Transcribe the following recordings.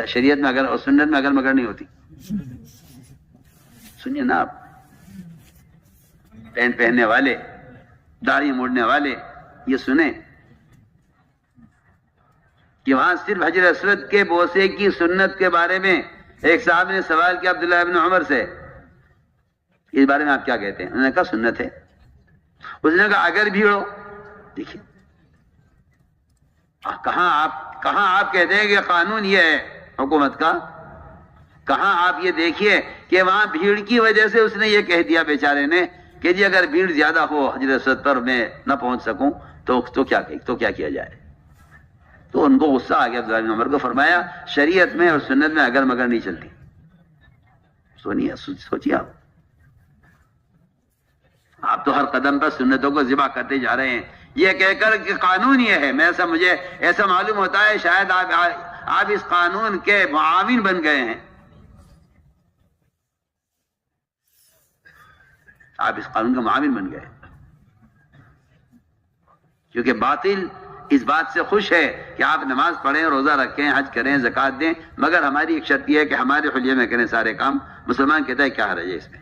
شریعت میں اگر اور سنت میں اگر مگر نہیں ہوتی. سنیے نا آپ، پینٹ پہننے والے، داڑھی موڑنے والے، یہ سنیں کہ وہاں صرف حجر اسود کے بوسے کی سنت کے بارے میں ایک صاحب نے سوال کیا عبداللہ ابن عمر سے، اس بارے میں آپ کیا کہتے ہیں؟ انہوں نے کہا سنت ہے. اس نے کہا اگر بھیڑ ہو. دیکھیے کہاں آپ کہتے ہیں کہ قانون یہ ہے حکومت کا؟ کہاں آپ یہ دیکھیے کہ وہاں بھیڑ کی وجہ سے اس نے یہ کہہ دیا بیچارے نے کہ جی اگر بھیڑ زیادہ ہو حجر اسود پر میں نہ پہنچ سکوں تو کیا کیا جائے؟ تو ان کو غصہ آ گیا. عبداللہ بن عمر کو فرمایا شریعت میں اور سنت میں اگر مگر نہیں چلتی. سوچیے آپ تو ہر قدم پر سنتوں کو ذبح کرتے جا رہے ہیں یہ کہہ کر کہ قانون یہ ہے. مجھے ایسا معلوم ہوتا ہے شاید آپ اس قانون کے معاون بن گئے ہیں. آپ اس قانون کا معاون بن گئے کیونکہ باطل اس بات سے خوش ہے کہ آپ نماز پڑھیں، روزہ رکھیں، حج کریں، زکوٰۃ دیں، مگر ہماری ایک شرط یہ ہے کہ ہمارے حلیے میں کریں سارے کام. مسلمان کہتا ہے کیا حرج ہے اس میں؟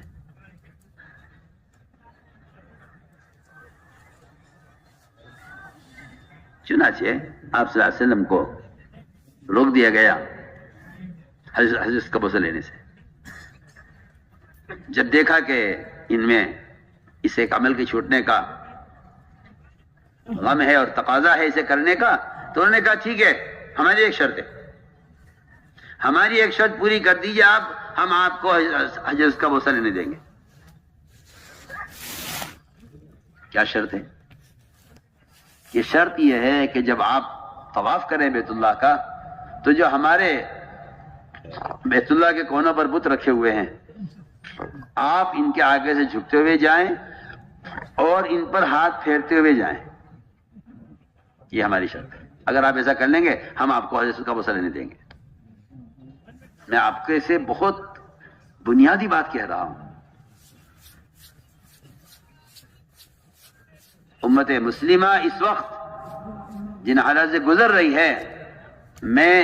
چنانچہ آپ صلی اللہ علیہ وسلم کو روک دیا گیا حضرت کا بوسہ لینے سے. جب دیکھا کہ ان میں اس ایک عمل کے چھوٹنے کا غم ہے اور تقاضا ہے اسے کرنے کا، تو انہوں نے کہا ٹھیک ہے ہماری ایک شرط ہے، ہماری ایک شرط پوری کر دیجیے آپ، ہم آپ کو حضرت کا بوسہ لینے دیں گے. کیا شرط ہے؟ یہ شرط یہ ہے کہ جب آپ طواف کریں بیت اللہ کا تو جو ہمارے بیت اللہ کے کونوں پر بت رکھے ہوئے ہیں آپ ان کے آگے سے جھکتے ہوئے جائیں اور ان پر ہاتھ پھیرتے ہوئے جائیں. یہ ہماری شرط ہے. اگر آپ ایسا کر لیں گے ہم آپ کو حضرت کا بوسہ لینے دیں گے. میں آپ کے سے بہت بنیادی بات کہہ رہا ہوں. امت مسلمہ اس وقت جن حالات سے گزر رہی ہے میں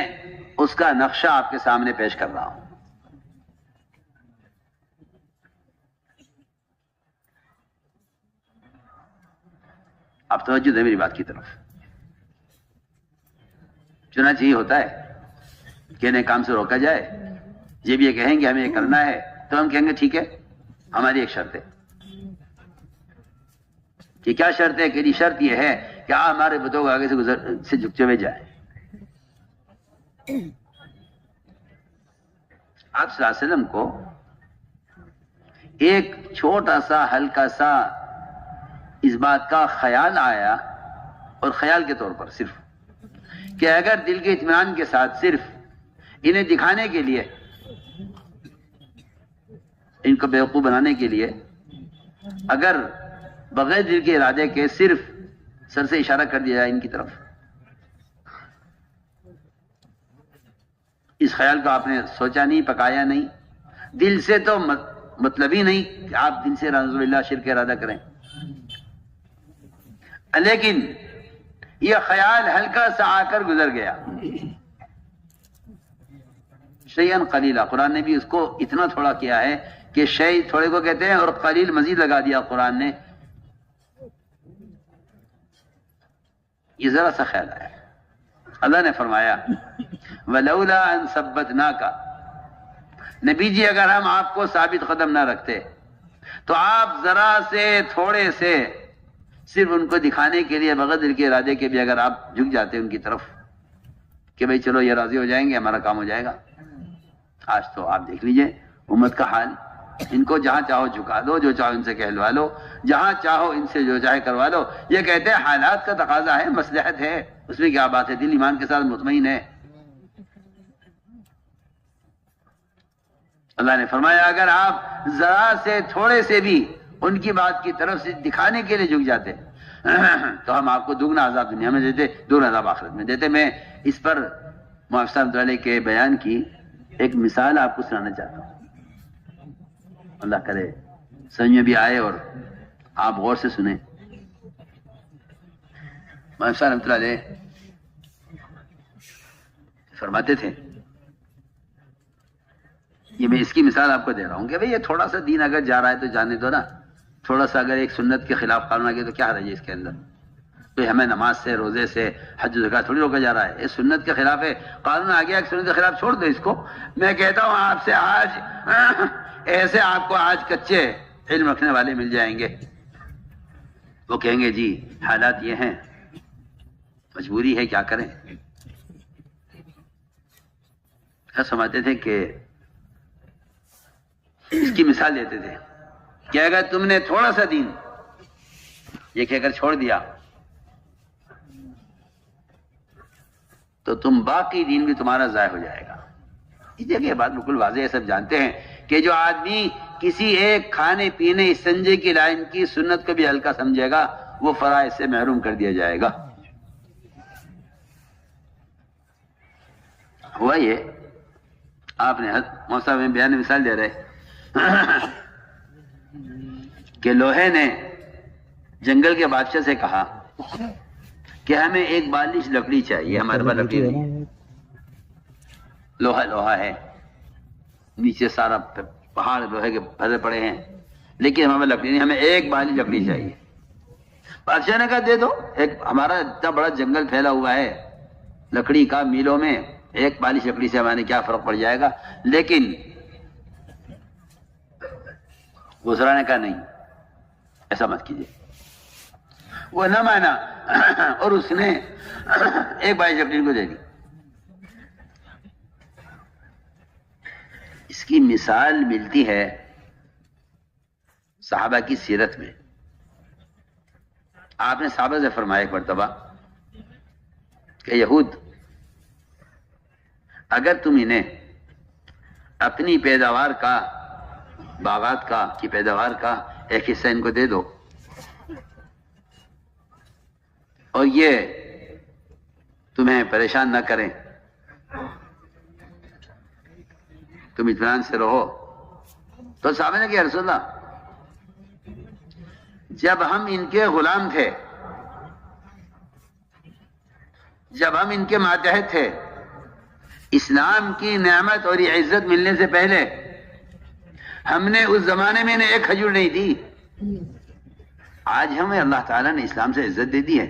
اس کا نقشہ آپ کے سامنے پیش کر رہا ہوں. اب توجہ دیں میری بات کی طرف. چنانچہ یہ ہوتا ہے کہ انہیں کام سے روکا جائے، جب یہ کہیں گے ہمیں یہ کرنا ہے تو ہم کہیں گے ٹھیک ہے ہماری ایک شرط ہے. کہ کیا شرط ہے؟ کہ شرط یہ ہے کہ آپ ہمارے بتوں کو آگے سے جھکتے ہوئے جائیں. آپ صلی اللہ علیہ وسلم کو ایک چھوٹا سا ہلکا سا اس بات کا خیال آیا، اور خیال کے طور پر صرف کہ اگر دل کے اطمینان کے ساتھ صرف انہیں دکھانے کے لیے، ان کو بیوقوف بنانے کے لیے، اگر بغیر دل کے ارادے کے صرف سر سے اشارہ کر دیا جائے ان کی طرف، اس خیال کو آپ نے سوچا نہیں، پکایا نہیں، دل سے تو مطلب ہی نہیں کہ آپ دل سے رضو اللہ شرک ارادہ کریں، لیکن یہ خیال ہلکا سا آ کر گزر گیا. شیئن قلیلا، قرآن نے بھی اس کو اتنا تھوڑا کیا ہے کہ شیء تھوڑے کو کہتے ہیں اور قلیل مزید لگا دیا قرآن نے. یہ ذرا سا خیال آیا. اللہ نے فرمایا وَلَوْلَا أَن ثَبَّتْنَاكَ، نبی جی اگر ہم آپ کو ثابت قدم نہ رکھتے تو آپ ذرا سے تھوڑے سے صرف ان کو دکھانے کے لیے بغیر دل کے ارادے کے بھی اگر آپ جھک جاتے ان کی طرف کہ بھئی چلو یہ راضی ہو جائیں گے ہمارا کام ہو جائے گا. آج تو آپ دیکھ لیجئے امت کا حال. ان کو جہاں چاہو جھکا دو، جو چاہو ان سے کہلوا لو، جہاں چاہو ان سے جو چاہے کروا لو. یہ کہتے ہیں حالات کا تقاضا ہے، مصلحت ہے، اس میں کیا بات ہے، دل ایمان کے ساتھ مطمئن ہے. اللہ نے فرمایا اگر آپ ذرا سے تھوڑے سے بھی ان کی بات کی طرف سے دکھانے کے لیے جھک جاتے تو ہم آپ کو دگنا عذاب دنیا میں دیتے، دگنا عذاب آخرت میں دیتے. میں اس پر مولانا صاحب علیہ کے بیان کی ایک مثال آپ کو سنانا چاہتا ہوں. اللہ کرے سمجھ میں بھی آئے اور آپ غور سے سنیں. مولانا صاحب علیہ فرماتے تھے یہ میں اس کی مثال آپ کو دے رہا ہوں کہ بھئی یہ تھوڑا سا دین اگر جا رہا ہے تو جانے دو نا. تھوڑا سا اگر ایک سنت کے خلاف قانون آ گیا تو کیا حرج ہے اس کے اندر؟ تو ہمیں نماز سے، روزے سے، حج و زکات تھوڑی روکا جا رہا ہے. یہ سنت کے خلاف ہے، قانون آ گیا کہ سنت کے خلاف چھوڑ دو اس کو. میں کہتا ہوں آپ سے آج ایسے آپ کو آج کچے علم رکھنے والے مل جائیں گے، وہ کہیں گے جی حالات یہ ہیں، مجبوری ہے، کیا کریں. سمجھتے تھے کہ اس کی مثال دیتے تھے کہ اگر تم نے تھوڑا سا دین یہ کہہ کر چھوڑ دیا تو تم باقی دین بھی تمہارا ضائع ہو جائے گا. اس جگہ یہ بات بالکل واضح ہے، سب جانتے ہیں کہ جو آدمی کسی ایک کھانے پینے استنجے کی لائن کی سنت کو بھی ہلکا سمجھے گا وہ فرائض سے محروم کر دیا جائے گا. ہوا یہ آپ نے موسیٰ میں بیان مثال دے رہے کہ لوہے نے جنگل کے بادشاہ سے کہا کہ ہمیں ایک بالش لکڑی چاہیے، ہمارے پاس لکڑی نہیں ہے، لوہا ہے، نیچے سارا پہاڑ لوہے کے بھرے پڑے ہیں، لیکن ہمیں لکڑی نہیں، ہمیں ایک بالش لکڑی چاہیے. بادشاہ نے کہا دے دو، ایک ہمارا اتنا بڑا جنگل پھیلا ہوا ہے لکڑی کا میلوں میں، ایک بالش لکڑی سے ہمارے کیا فرق پڑ جائے گا. لیکن گزرا نے کہا نہیں، ایسا مت کیجیے. وہ نہ مانا اور اس نے ایک بالش لکڑی کو دے دی. اس کی مثال ملتی ہے صحابہ کی سیرت میں. آپ نے صحابہ سے فرمایا ایک مرتبہ کہ یہود اگر تم انہیں اپنی پیداوار کا، باغات کا کی پیداوار کا ایک حصہ ان کو دے دو اور یہ تمہیں پریشان نہ کریں، تم اطمینان سے رہو. تو صحابہ نے کہا رسول اللہ جب ہم ان کے غلام تھے، جب ہم ان کے ماتحت تھے، اسلام کی نعمت اور یہ عزت ملنے سے پہلے ہم نے اس زمانے میں انہیں ایک کھجور نہیں دی. آج ہمیں اللہ تعالیٰ نے اسلام سے عزت دے دی ہے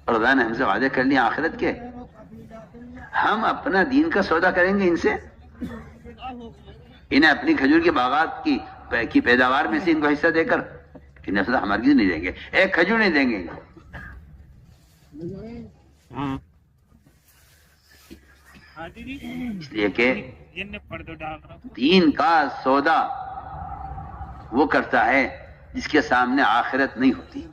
اور اللہ نے ہم سے وعدے کر لیا آخرت کے، ہم اپنا دین کا سودا کریں گے ان سے، انہیں اپنی کھجور کے باغات کی پیداوار میں سے ان کو حصہ دے کر انہیں صدا ہمارگز نہیں دیں گے، ایک کھجور نہیں دیں گے. اس لیے کہ دین کا سودا وہ کرتا ہے جس کے سامنے آخرت نہیں ہوتی.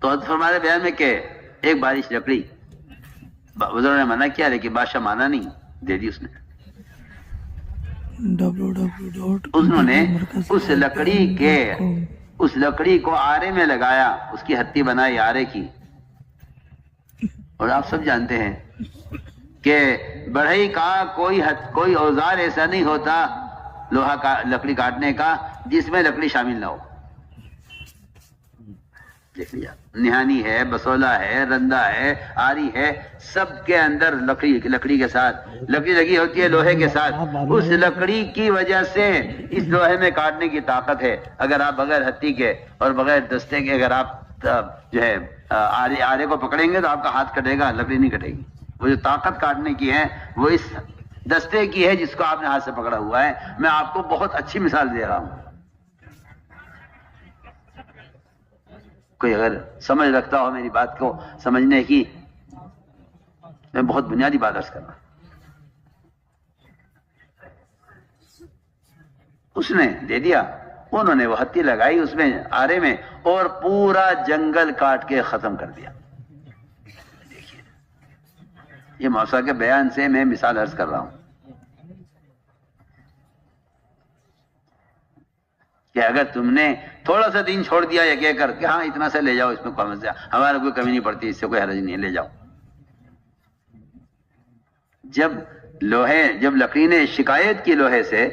تو ہمارے بیان میں کہ ایک بالش لکڑی بزرگوں نے منع کیا لیکن بادشاہ مانا نہیں، دے دی اس نے. انہوں نے اس لکڑی کو آرے میں لگایا، اس کی ہتھی بنائی آرے کی. اور آپ سب جانتے ہیں کہ بڑھئی کا کوئی اوزار ایسا نہیں ہوتا لوہا کا لکڑی کاٹنے کا جس میں لکڑی شامل نہ ہو. دیکھ لیا، نہانی ہے، بسولہ ہے، رندا ہے، آری ہے، سب کے اندر لکڑی کے ساتھ لکڑی لگی ہوتی ہے، لوہے کے ساتھ. اس لکڑی کی وجہ سے اس لوہے میں کاٹنے کی طاقت ہے. اگر آپ بغیر ہتھی کے اور بغیر دستے کے اگر آپ جو ہے آرے کو پکڑیں گے تو آپ کا ہاتھ کٹے گا، لکڑی نہیں کٹے گی. وہ جو طاقت کاٹنے کی ہے وہ اس دستے کی ہے جس کو آپ نے ہاتھ سے پکڑا ہوا ہے. میں آپ کو بہت اچھی مثال دے رہا ہوں، کوئی اگر سمجھ رکھتا ہو میری بات کو سمجھنے کی. میں بہت بنیادی بات عرض کر رہا ہوں. اس نے دے دیا، انہوں نے وہ ہتھی لگائی اس میں آرے میں اور پورا جنگل کاٹ کے ختم کر دیا. دیکھیے یہ موسیٰ کے بیان سے میں مثال عرض کر رہا ہوں کہ اگر تم نے تھوڑا سا دین چھوڑ دیا یہ کہہ کر کہ ہاں اتنا سا لے جاؤ، اس میں کوئی مسئلہ، ہمارا کوئی کمی نہیں پڑتی، اس سے کوئی حرج نہیں ہے، لے جاؤ. جب لکڑی نے شکایت کی لوہے سے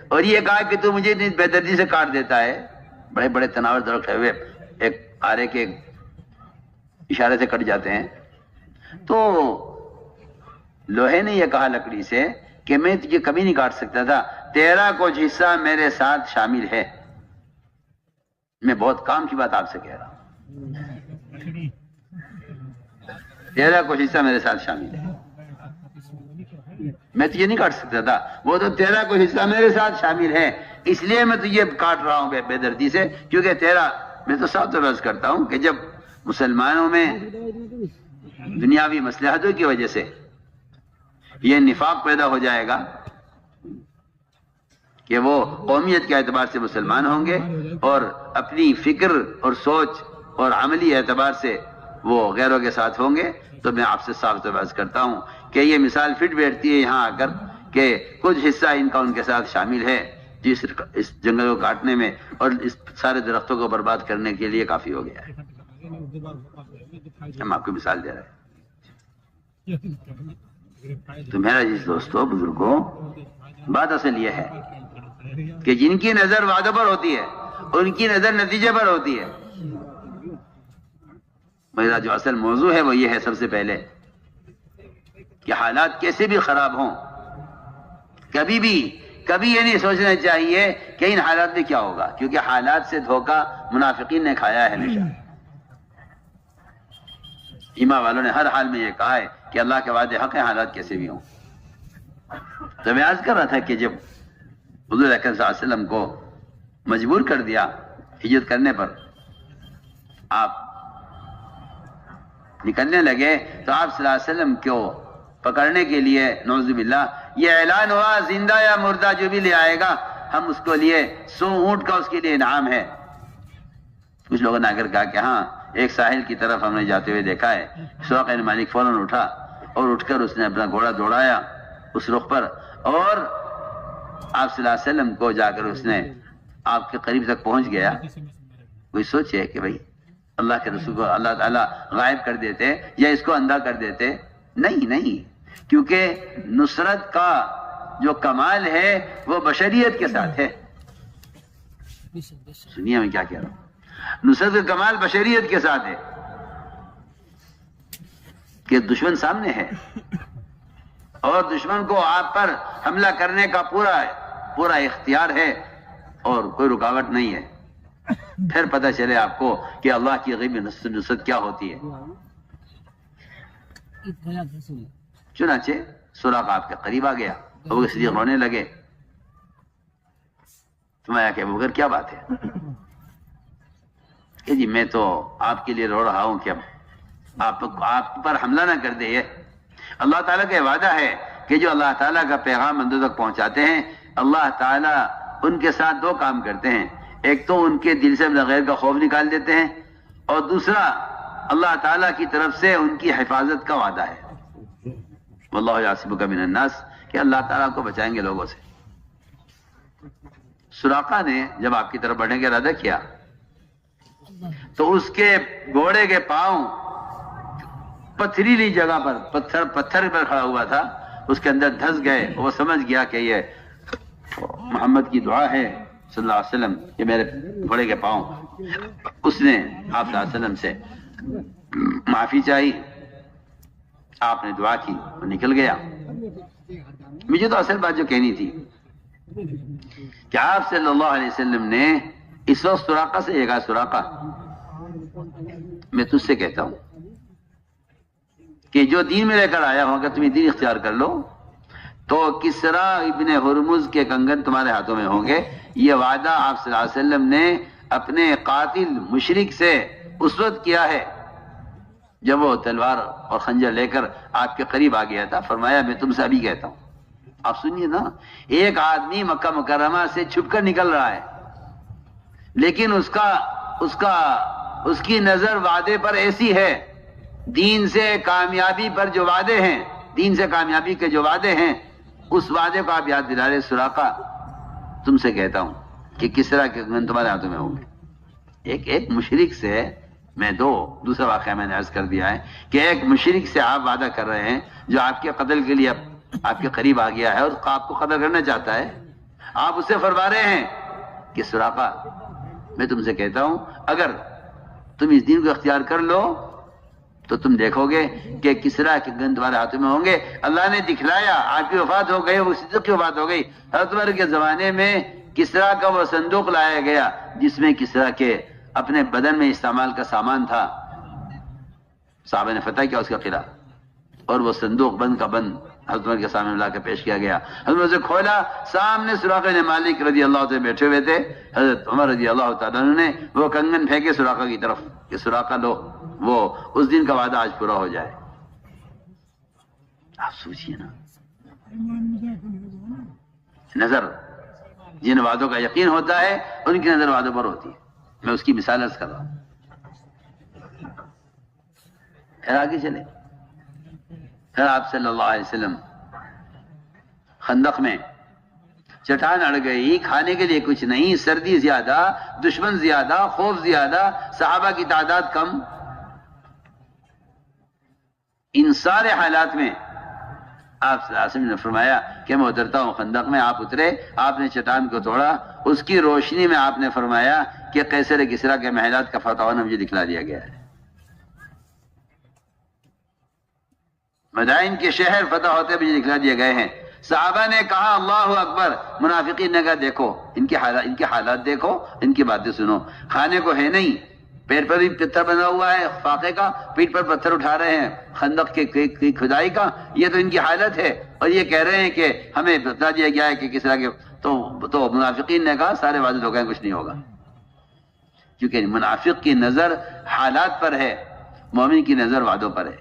اور یہ کہا کہ تو مجھے اتنی بے دردی سے کاٹ دیتا ہے، بڑے بڑے تناور درخت ہوئے ایک آرے کے اشارے سے کٹ جاتے ہیں، تو لوہے نے یہ کہا لکڑی سے کہ میں تجھے کبھی نہیں کاٹ سکتا تھا، تیرا کچھ حصہ میرے ساتھ شامل ہے، میں بہت کام کی بات آپ سے کہہ رہا ہوں، تیرا کچھ حصہ میرے ساتھ شامل ہے، میں تجھے نہیں کاٹ سکتا تھا، وہ تو تیرا کچھ حصہ میرے ساتھ شامل ہے، اس لیے میں تجھے کاٹ رہا ہوں بے دردی سے، کیونکہ تیرا، میں تو صاف طور عرض کرتا ہوں کہ جب مسلمانوں میں دنیاوی مصلحتوں کی وجہ سے یہ نفاق پیدا ہو جائے گا کہ وہ قومیت کے اعتبار سے مسلمان ہوں گے اور اپنی فکر اور سوچ اور عملی اعتبار سے وہ غیروں کے ساتھ ہوں گے، تو میں آپ سے صاف طور عرض کرتا ہوں کہ یہ مثال فٹ بیٹھتی ہے یہاں آ کر کہ کچھ حصہ ان کا ان کے ساتھ شامل ہے، جس اس جنگل کو کاٹنے میں اور اس سارے درختوں کو برباد کرنے کے لیے کافی ہو گیا ہے۔ ہم آپ کو مثال دے رہے ہیں۔ تو میرا جس دوستو بزرگوں، بات اصل یہ ہے کہ جن کی نظر وعدوں پر ہوتی ہے ان کی نظر نتیجے پر ہوتی ہے۔ میرا جو اصل موضوع ہے وہ یہ ہے سب سے پہلے کہ حالات کیسے بھی خراب ہوں، کبھی یہ نہیں سوچنا چاہیے کہ ان حالات میں کیا ہوگا، کیونکہ حالات سے دھوکہ منافقین نے کھایا ہے ہمیشہ۔ ایمان والوں نے ہر حال میں یہ کہا ہے کہ اللہ کے وعدے حق ہیں، حالات کیسے بھی ہوں۔ تو میں عرض کر رہا تھا کہ جب حضور اکرم صلی اللہ علیہ وسلم کو مجبور کر دیا ہجرت کرنے پر، آپ نکلنے لگے تو آپ صلی اللہ علیہ وسلم کو پکڑنے کے لیے نعوذ باللہ یہ اعلان ہوا، زندہ یا مردہ جو بھی لے آئے گا ہم اس کو لیے 100 اونٹ کا اس کے لیے انعام ہے۔ کچھ لوگوں نے اگر کہا کہ ہاں ایک ساحل کی طرف ہم نے جاتے ہوئے دیکھا ہے، سراقہ بن مالک فوراً اٹھا اور اٹھ کر اس نے اپنا گھوڑا دوڑایا اس رخ پر اور آپ صلی اللہ علیہ وسلم کو جا کر اس نے آپ کے قریب تک پہنچ گیا۔ کوئی سوچے کہ بھئی اللہ کے رسول کو اللہ تعالیٰ غائب کر دیتے یا اس کو اندھا کر دیتے؟ نہیں، کیونکہ نصرت کا جو کمال ہے وہ بشریت کے ساتھ ہے۔ سنیے میں کیا کہہ رہا ہوں، نصرت کا کمال بشریت کے ساتھ ہے کہ دشمن سامنے ہے اور دشمن کو آپ پر حملہ کرنے کا پورا اختیار ہے اور کوئی رکاوٹ نہیں ہے۔ پھر پتہ چلے آپ کو کہ اللہ کی غیبی نصرت کیا ہوتی ہے۔ چنانچہ سراقہ آپ کے قریب آ گیا، ابو بکر صدیق رونے لگے۔ فرمایا کہ ابو بکر کیا بات ہے؟ کہ جی میں تو آپ کے لیے رو رہا ہوں کہ آپ پر حملہ نہ کر دے۔ یہ اللہ تعالیٰ کا وعدہ ہے کہ جو اللہ تعالیٰ کا پیغام بندوں تک پہنچاتے ہیں اللہ تعالیٰ ان کے ساتھ 2 کام کرتے ہیں، ایک تو ان کے دل سے غیر کا خوف نکال دیتے ہیں اور دوسرا اللہ تعالیٰ کی طرف سے ان کی حفاظت کا وعدہ ہے۔ واللہ یعصمک من الناس، کہ اللہ تعالیٰ کو بچائیں گے لوگوں سے۔ سراقہ نے جب آپ کی طرف بڑھنے کا ارادہ کیا تو اس کے گھوڑے کے پاؤں پتھریلی جگہ پر پتھر پر کھڑا ہوا تھا، اس کے اندر دھس گئے۔ وہ سمجھ گیا کہ یہ محمد کی دعا ہے صلی اللہ علیہ وسلم کہ میرے گھوڑے کے پاؤں۔ اس نے آپ صلی اللہ علیہ وسلم سے معافی چاہی، آپ نے دعا کی، وہ نکل گیا۔ مجھے تو اصل بات جو کہنی تھی کہ آپ صلی اللہ علیہ وسلم نے اس وقت سراقہ سے یہ کہا، سراقہ میں تجھ سے کہتا ہوں کہ جو دین میں لے کر آیا ہوں، اگر تم یہ دین اختیار کر لو تو کسرا ابن ہرمز کے کنگن تمہارے ہاتھوں میں ہوں گے۔ یہ وعدہ آپ صلی اللہ علیہ وسلم نے اپنے قاتل مشرک سے اس وقت کیا ہے جب وہ تلوار اور خنجر لے کر آپ کے قریب آ گیا تھا۔ فرمایا میں تم سے ابھی کہتا ہوں۔ آپ سنیے نا، ایک آدمی مکہ مکرمہ سے چھپ کر نکل رہا ہے لیکن اس کی نظر وعدے پر ایسی ہے، دین سے کامیابی پر جو وعدے ہیں، دین سے کامیابی کے جو وعدے ہیں، اس وعدے کو آپ یاد دلا رہے۔ سراقہ تم سے کہتا ہوں کہ کسرا کے کنگن تمہارے ہاتھوں میں ہوں گے۔ ایک مشرک سے میں دوسرا واقعہ میں نے عرض کر دیا ہے کہ ایک مشرک سے آپ وعدہ کر رہے ہیں جو آپ کے قتل کے لیے آپ کے قریب آ گیا ہے اور آپ کو قتل کرنا چاہتا ہے۔ آپ اسے فرما رہے ہیں کہ سراقہ میں تم سے کہتا ہوں اگر تم اس دین کو اختیار کر لو تو تم دیکھو گے کہ کسرا کے گن تمہارے ہاتھوں میں ہوں گے. اللہ نے دکھلایا آپ کی وفات ہو گئی, وہ صدیق کی وفات ہو گئی. حضرت عمر کے زمانے میں کسرا کا وہ صندوق لایا گیا جس میں کسرا کے اپنے بدن میں استعمال کا سامان تھا. صحابہ نے فتح کیا اس کا قلعہ, اور وہ صندوق بند کا بند حضرت عمر کے سامنے لا کے پیش کیا گیا. حضرت عمر سے کھولا, سامنے سراقہ بن مالک رضی اللہ تعالیٰ بیٹھے ہوئے تھے. حضرت عمر رضی اللہ تعالیٰ نے وہ کنگن پھینکے سراقہ کی طرف کہ سراقہ لو, وہ اس دن کا وعدہ آج پورا ہو جائے. آپ سوچئے نا, نظر جن وعدوں کا یقین ہوتا ہے ان کی نظر وعدوں پر ہوتی ہے. میں اس کی مثال عرض کر رہا ہوں. پھر آگے چلے, پھر آپ صلی اللہ علیہ وسلم خندق میں چٹان اڑ گئی, کھانے کے لیے کچھ نہیں, سردی زیادہ, دشمن زیادہ, خوف زیادہ, صحابہ کی تعداد کم. ان سارے حالات میں آپ صلی اللہ علیہ وسلم نے فرمایا کہ میں اترتا ہوں خندق میں. آپ اترے, آپ نے چٹان کو توڑا, اس کی روشنی میں آپ نے فرمایا کہ قیصر کسریٰ کے محلات کا فتح مجھے دکھلا دیا گیا ہے. مدائن کے شہر فتح ہوتے مجھے دکھلا دیے گئے ہیں. صحابہ نے کہا اللہ اکبر. منافقین نے کہا دیکھو ان کے حالات دیکھو, ان کی باتیں سنو. کھانے کو ہے نہیں, پیر پر بھی پتھر بنا ہوا ہے فاقے کا, پیٹ پر پتھر اٹھا رہے ہیں خندق کے کھدائی کا. یہ تو ان کی حالت ہے, اور یہ کہہ رہے ہیں کہ ہمیں بتا دیا گیا ہے کہ کس طرح کے. تو منافقین نے کہا سارے وعدے ہو گئے, کچھ نہیں ہوگا. کیونکہ منافق کی نظر حالات پر ہے, مومن کی نظر وعدوں پر ہے.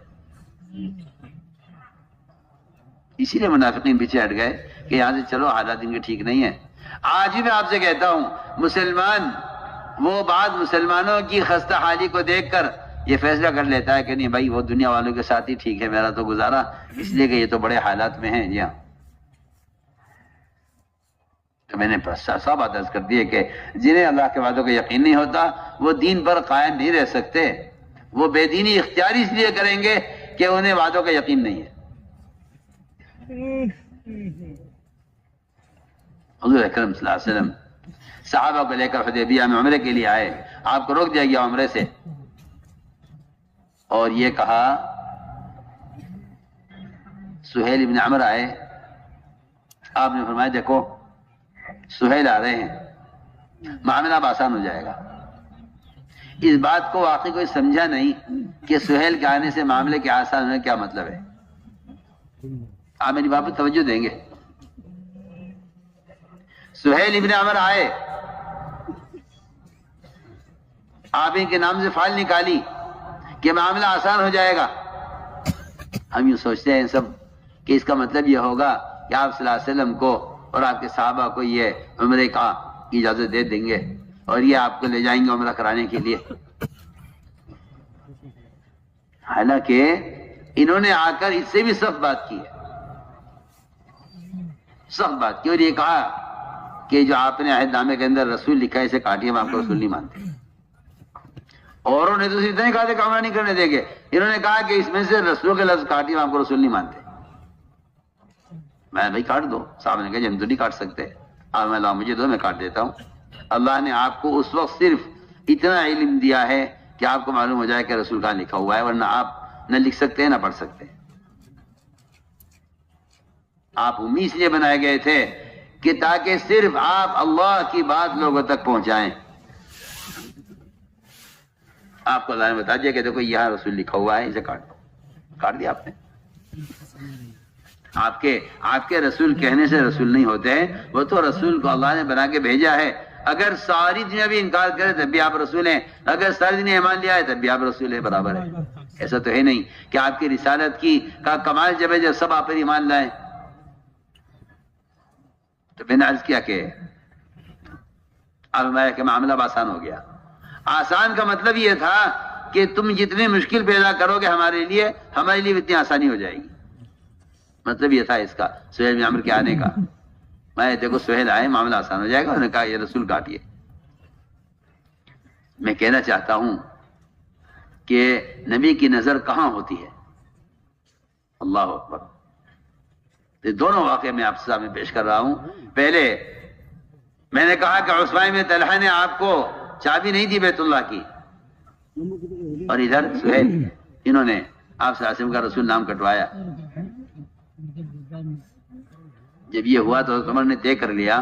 اسی لیے منافقین پیچھے ہٹ گئے کہ یہاں سے چلو, حالات ان کے ٹھیک نہیں ہیں. آج بھی میں آپ سے کہتا ہوں, مسلمان وہ بعض مسلمانوں کی خستہ حالی کو دیکھ کر یہ فیصلہ کر لیتا ہے کہ نہیں بھائی وہ دنیا والوں کے ساتھ ہی ٹھیک ہے, میرا تو گزارا, اس لیے کہ یہ تو بڑے حالات میں ہیں. جی ہاں, تو میں نے صاف بات عرض کر دی ہے کہ جنہیں اللہ کے وعدوں کا یقین نہیں ہوتا وہ دین پر قائم نہیں رہ سکتے. وہ بے دینی اختیاری اس لیے کریں گے کہ انہیں وعدوں کا یقین نہیں ہے. حضور اکرم صلی اللہ علیہ وسلم صحابہ کو لے کر حدیبیہ میں عمرے کے لیے آئے. آپ کو روک دیا گیا عمرے سے, اور یہ کہا سہیل ابن عمر آئے. آپ نے فرمایا دیکھو سہیل آ رہے ہیں, معاملہ اب آسان ہو جائے گا. اس بات کو واقعی کوئی سمجھا نہیں کہ سہیل کے آنے سے معاملے کے آسان ہونے کیا مطلب ہے. آپ میری بات پر توجہ دیں گے. سہیل ابن عمر آئے, آپ ان کے نام سے فائل نکالی کہ معاملہ آسان ہو جائے گا. ہم یوں سوچتے ہیں سب کہ اس کا مطلب یہ ہوگا کہ آپ صلی اللہ علیہ وسلم کو اور آپ کے صحابہ کو یہ عمرے کا اجازت دے دیں گے اور یہ آپ کو لے جائیں گے عمرہ کرانے کے لیے. حالانکہ انہوں نے آ کر اس سے بھی سخت بات کی ہے, سخت بات کی, اور یہ کہا کہ جو آپ نے عہد نامے کے اندر رسول لکھا ہے اسے کاٹیے, ہم آپ کو رسول نہیں مانتے. اوروں نے تو اتنا ہی کہا تھا کہ عمرہ نہیں کرنے دیں گے, انہوں نے کہا کہ اس میں سے رسول کے لفظ کاٹیے, ہم آپ کو رسول نہیں مانتے. میں بھائی کاٹ دو. صاحب نے کہا ہم تو نہیں کاٹ سکتے. آپ میں اللہ مجھے دو, میں کاٹ دیتا ہوں. اللہ نے آپ کو اس وقت صرف اتنا علم دیا ہے کہ آپ کو معلوم ہو جائے کہ رسول کہاں لکھا ہوا ہے, ورنہ آپ نہ لکھ سکتے نہ پڑھ سکتے. آپ امی اس لیے بنائے گئے تھے کہ تاکہ صرف آپ اللہ کی بات لوگوں تک پہنچائیں. آپ کو اللہ نے بتا دیا کہ دیکھو یہاں رسول لکھا ہوا ہے, اسے کاٹ دو. کاٹ دیا آپ نے. آپ کے رسول کہنے سے رسول نہیں ہوتے ہیں, وہ تو رسول کو اللہ نے بنا کے بھیجا ہے. اگر ساری دنیا بھی انکار کرے تب بھی آپ رسول ہیں, اگر ساری دنیا ایمان لیا ہے تب بھی آپ رسول ہیں, برابر ہے. ایسا تو ہے نہیں کہ آپ کی رسالت کا کمال جب ہے جب سب آپ پر ایمان لائیں. تو میں نے عرض کیا کہ اب کہ معاملہ آسان ہو گیا. آسان کا مطلب یہ تھا کہ تم جتنی مشکل پیدا کرو گے ہمارے لیے اتنی آسانی ہو جائے گی. مطلب یہ تھا اس کا, سہیل بن عمر کے آنے کا. میں دیکھو سہیل آئے, معاملہ آسان ہو جائے گا. انہوں نے کہا یہ رسول کاٹیے. میں کہنا چاہتا ہوں کہ نبی کی نظر کہاں ہوتی ہے. اللہ اکبر. یہ دونوں واقعے میں آپ سے سامنے پیش کر رہا ہوں. پہلے میں نے کہا کہ عثمان بن طلحہ نے آپ کو چابی نہیں دی بیت اللہ کی, اور ادھر سہیل انہوں نے آپ صلی اللہ علیہ وسلم کا رسول نام کٹوایا. جب یہ ہوا تو عمر نے طے کر لیا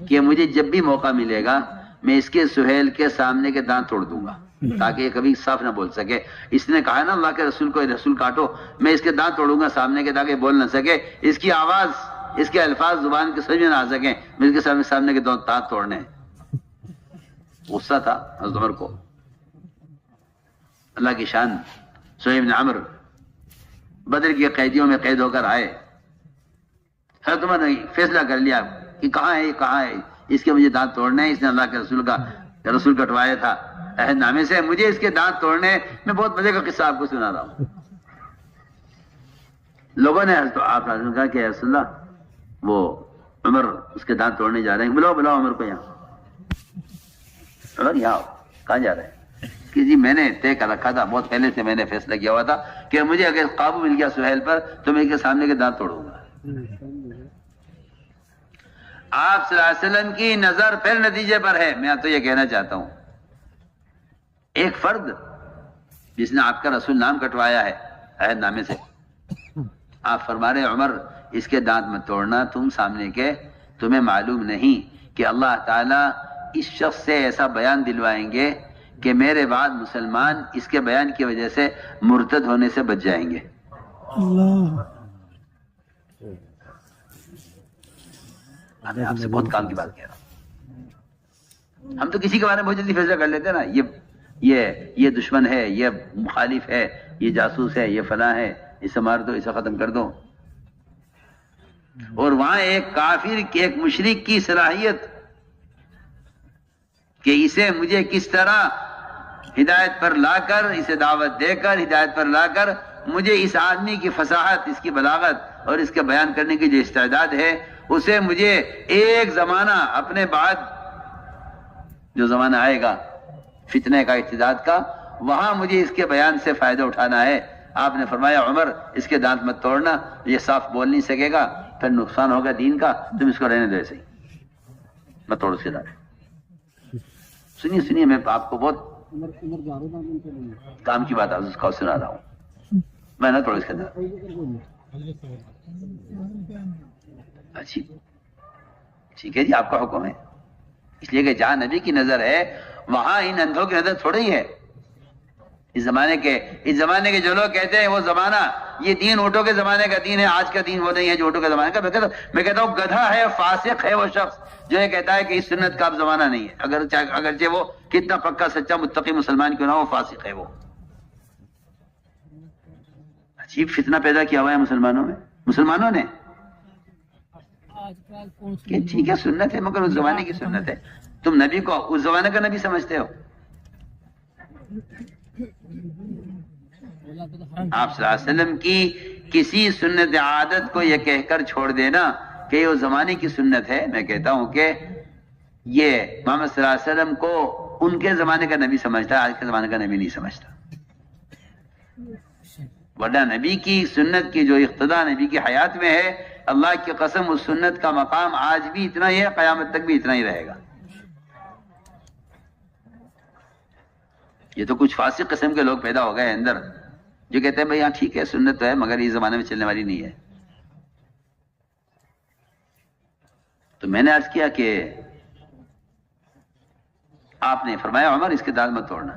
کہ مجھے جب بھی موقع ملے گا میں اس کے سہیل کے سامنے کے دانت توڑ دوں گا تاکہ یہ کبھی صاف نہ بول سکے. اس نے کہا نا اللہ کے رسول کو رسول کاٹو، میں اس کے دانت توڑوں گا سامنے کے تاکہ بول نہ سکے، اس کی آواز اس کے الفاظ زبان کے سمجھ میں نہ آ سکیں، میں اس کے سامنے کے دانت توڑنے. غصہ تھا حضرت عمر کو. اللہ کی شان. سہیل بن عمرو بدر کے قیدیوں میں قید ہو کر آئے. حضرت عمر نے فیصلہ کر لیا کہ کہاں ہے اس کے مجھے دانت توڑنے ہیں. اس نے اللہ کے رسول کٹوایا تھا عہد نامے سے، مجھے اس کے دانت توڑنے. میں بہت مزے کا قصہ آپ کو سنا رہا ہوں. لوگوں نے آپ نے کہا کہ رسول اللہ وہ عمر اس کے دانت توڑنے جا رہے ہیں، بلاؤ عمر کو یہاں. عمر یہاں کہاں جا رہے ہیں؟ کہ جی میں نے طے کر رکھا تھا، بہت پہلے سے میں نے فیصلہ کیا ہوا تھا کہ مجھے اگر قابو مل گیا سہیل پر تو میں اس کے سامنے کے دانت توڑوں گا. آپ صلی اللہ علیہ وسلم کی نظر پھر نتیجے پر ہے. میں تو یہ کہنا چاہتا ہوں، ایک فرد جس نے آپ کا رسول نام کٹوایا ہے عہد نامے سے، آپ فرما رہے عمر اس کے دانت مت توڑنا، تم سامنے کے تمہیں معلوم نہیں کہ اللہ تعالیٰ اس شخص سے ایسا بیان دلوائیں گے کہ میرے بعد مسلمان اس کے بیان کی وجہ سے مرتد ہونے سے بچ جائیں گے. اللہ میں آپ سے بہت کام کی بات کہہ رہا ہوں. ہم تو کسی کے بارے میں بہت جلدی فیصلہ کر لیتے ہیں نا، یہ دشمن ہے، یہ مخالف ہے، یہ جاسوس ہے، یہ فلاں ہے، اسے مار دو، اسے ختم کر دو. اور وہاں ایک کافر ایک مشرک کی صلاحیت کہ اسے مجھے کس طرح ہدایت پر لا کر، اسے دعوت دے کر ہدایت پر لا کر مجھے اس آدمی کی فصاحت، اس کی بلاغت اور اس کے بیان کرنے کی جو استعداد ہے، اسے مجھے ایک زمانہ اپنے بعد جو زمانہ آئے گا فتنے کا، ارتداد کا، وہاں مجھے اس کے بیان سے فائدہ اٹھانا ہے. آپ نے فرمایا عمر اس کے دانت مت توڑنا، یہ صاف بول نہیں سکے گا، پھر نقصان ہوگا دین کا، تم اس کو رہنے دو ایسے ہی، مت توڑ اس کے دانت. سنیے میں آپ کو بہت کام کی بات اس کو سنا رہا ہوں. میں نہ توڑ اس کے دانت. اچھی ٹھیک ہے جی، آپ کا حکم ہے. اس لیے کہ جہاں نبی کی نظر ہے وہاں ان اندھوں کی نظر تھوڑی ہے. اس زمانے کے جو لوگ کہتے ہیں وہ زمانہ، یہ دین اونٹوں کے زمانے کا دین ہے، آج کا دین وہ نہیں ہے جو اونٹوں کے زمانے کا. میں کہتا ہوں گدھا ہے، فاسق ہے وہ شخص جو یہ کہتا ہے کہ اس سنت کا اب زمانہ نہیں ہے. اگرچہ وہ کتنا پکا سچا متقی مسلمان کیوں نہ ہو، وہ فاسق ہے. وہ عجیب فتنہ پیدا کیا ہوا ہے مسلمانوں نے کہ ٹھیک ہے سنت ہے مگر اس زمانے کی سنت ہے. تم نبی کو اس زمانے کا نبی سمجھتے ہو. آپ صلی اللہ علیہ وسلم کی کسی سنت عادت کو یہ کہہ کر چھوڑ دینا کہ یہ اس زمانے کی سنت ہے، میں کہتا ہوں کہ یہ محمد صلی اللہ علیہ وسلم کو ان کے زمانے کا نبی سمجھتا ہے، آج کے زمانے کا نبی نہیں سمجھتا. ورنہ نبی کی سنت کی جو اقتداء نبی کی حیات میں ہے، اللہ کی قسم اس سنت کا مقام آج بھی اتنا ہی ہے، قیامت تک بھی اتنا ہی رہے گا. یہ تو کچھ فاسق قسم کے لوگ پیدا ہو گئے اندر جو کہتے ہیں بھئی ہاں ٹھیک ہے سنت تو ہے مگر اس زمانے میں چلنے والی نہیں ہے. تو میں نے عرض کیا کہ آپ نے فرمایا عمر اس کے دانت مت توڑنا.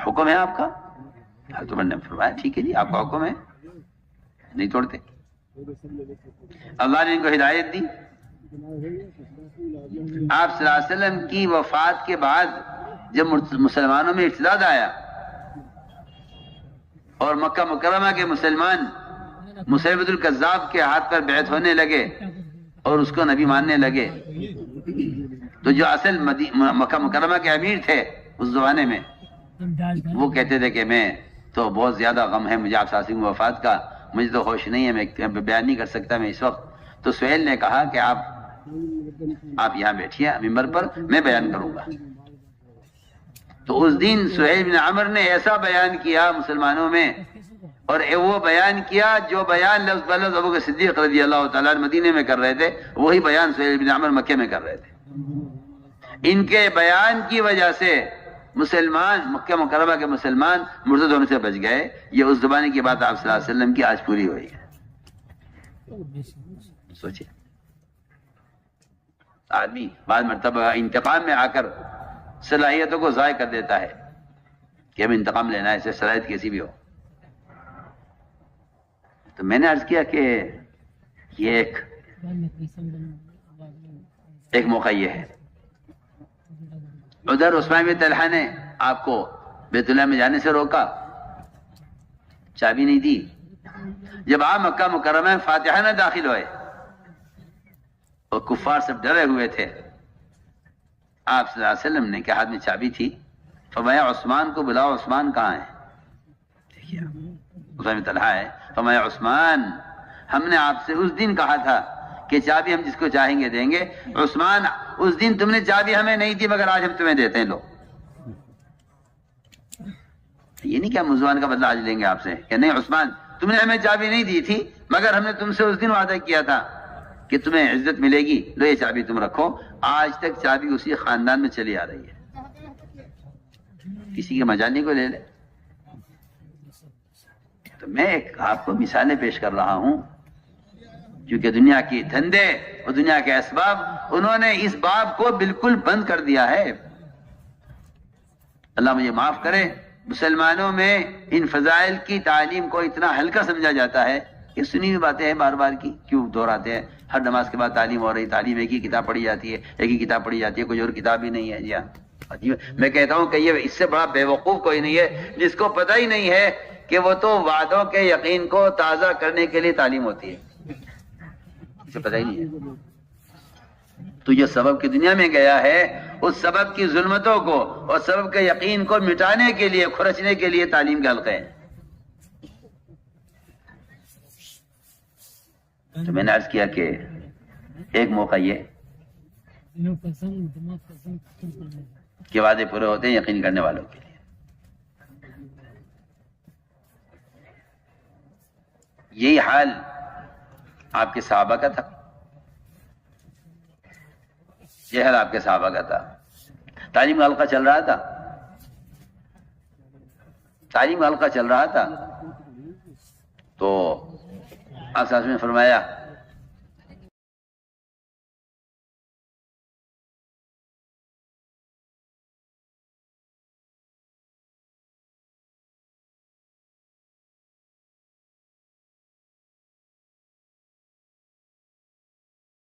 حکم ہے آپ کا. حضرت عمر نے فرمایا ٹھیک ہے جی آپ کا حکم ہے، نہیں توڑتے. اللہ نے ان کو ہدایت دی. آپ صلی اللہ علیہ وسلم کی وفات کے بعد جب مسلمانوں میں ارتداد آیا اور مکہ مکرمہ کے مسلمان مسیلمۃ الکذاب کے ہاتھ پر بیعت ہونے لگے اور اس کو نبی ماننے لگے، تو جو اصل مکہ مکرمہ کے امیر تھے اس زمانے میں وہ کہتے تھے کہ میں تو بہت زیادہ غم ہے مجھے آپ صلی اللہ علیہ وسلم کی وفات کا، مجھے تو ہوش نہیں ہے، میں بیان نہیں کر سکتا میں اس وقت. تو سہیل نے کہا کہ آپ یہاں بیٹھیے ممبر پر، میں بیان کروں گا. تو اس دن سہیل بن عمر نے ایسا بیان کیا مسلمانوں میں، اور وہ بیان کیا جو بیان لفظ بلفظ ابو بکر صدیق رضی اللہ تعالیٰ مدینے میں کر رہے تھے، وہی بیان سہیل بن عمر مکے میں کر رہے تھے. ان کے بیان کی وجہ سے مسلمان مکہ مکرمہ کے مسلمان مرتد ہونے سے بچ گئے. یہ اس زمانے کی بات آپ صلی اللہ علیہ وسلم کی آج پوری ہوئی ہے. سوچیں آدمی بعض مرتبہ انتقام میں آ کر صلاحیتوں کو ضائع کر دیتا ہے کہ اب انتقام لینا ہے، اسے صلاحیت کیسی بھی ہو. تو میں نے عرض کیا کہ یہ ایک موقع یہ ہے. ادھر عثمان بن طلحہ نے آپ کو بیت اللہ میں جانے سے روکا، چابی نہیں دی. جب آپ مکہ مکرمہ میں فاتحہ نہ داخل ہوئے اور کفار سب ڈرے ہوئے تھے، آپ صلی اللہ علیہ وسلم نے کہ ہاتھ میں چابی تھی، فرمایا عثمان کو بلاؤ. عثمان کہاں ہے؟ دیکھیے عثمان بن طلحہ ہے. فرمایا عثمان، ہم نے آپ سے اس دن کہا تھا کہ چابی ہم جس کو چاہیں گے دیں گے. عثمان، اس دن تم نے چابی ہمیں نہیں دی مگر آج ہم تمہیں دیتے ہیں. لو، یہ نہیں کہ ہم عثمان کا بدلہ آج لیں گے آپ سے، کہ نہیں عثمان تم نے ہمیں چابی نہیں دی تھی مگر ہم نے تم سے اس دن وعدہ کیا تھا کہ تمہیں عزت ملے گی. لو یہ چابی تم رکھو. آج تک چابی اسی خاندان میں چلی آ رہی ہے، کسی کے مجانی کو لے لے. تو میں ایک آپ کو مثالیں پیش کر رہا ہوں کیونکہ دنیا کی دھندے اور دنیا کے اسباب انہوں نے اس باب کو بالکل بند کر دیا ہے. اللہ مجھے معاف کرے، مسلمانوں میں ان فضائل کی تعلیم کو اتنا ہلکا سمجھا جاتا ہے کہ سنی ہوئی باتیں ہیں بار بار کی کیوں دہراتے ہیں. ہر نماز کے بعد تعلیم ہو رہی، تعلیم ایک ہی کتاب پڑھی جاتی ہے، ایک ہی کتاب پڑھی جاتی ہے، کوئی اور کتاب ہی نہیں ہے. جی ہاں، میں کہتا ہوں کہ یہ اس سے بڑا بے وقوف کوئی نہیں ہے جس کو پتہ ہی نہیں ہے کہ وہ تو وعدوں کے یقین کو تازہ کرنے کے لیے تعلیم ہوتی ہے. اسے پتہ ہی نہیں ہے. تو یہ سبب کی دنیا میں گیا ہے، اس سبب کی ظلمتوں کو اور سبب کے یقین کو مٹانے کے لیے، کھرچنے کے لیے تعلیم کے حلقے ہیں. تو میں نے عرض کیا کہ ایک موقع یہ کہ وعدے پورے ہوتے ہیں یقین کرنے والوں کے لیے. یہی حال آپ کے صحابہ کا تھا، یہ حال آپ کے صحابہ کا تھا. تعلیم کا حلقہ چل رہا تھا، تعلیم کا حلقہ چل رہا تھا. تو آپ نے فرمایا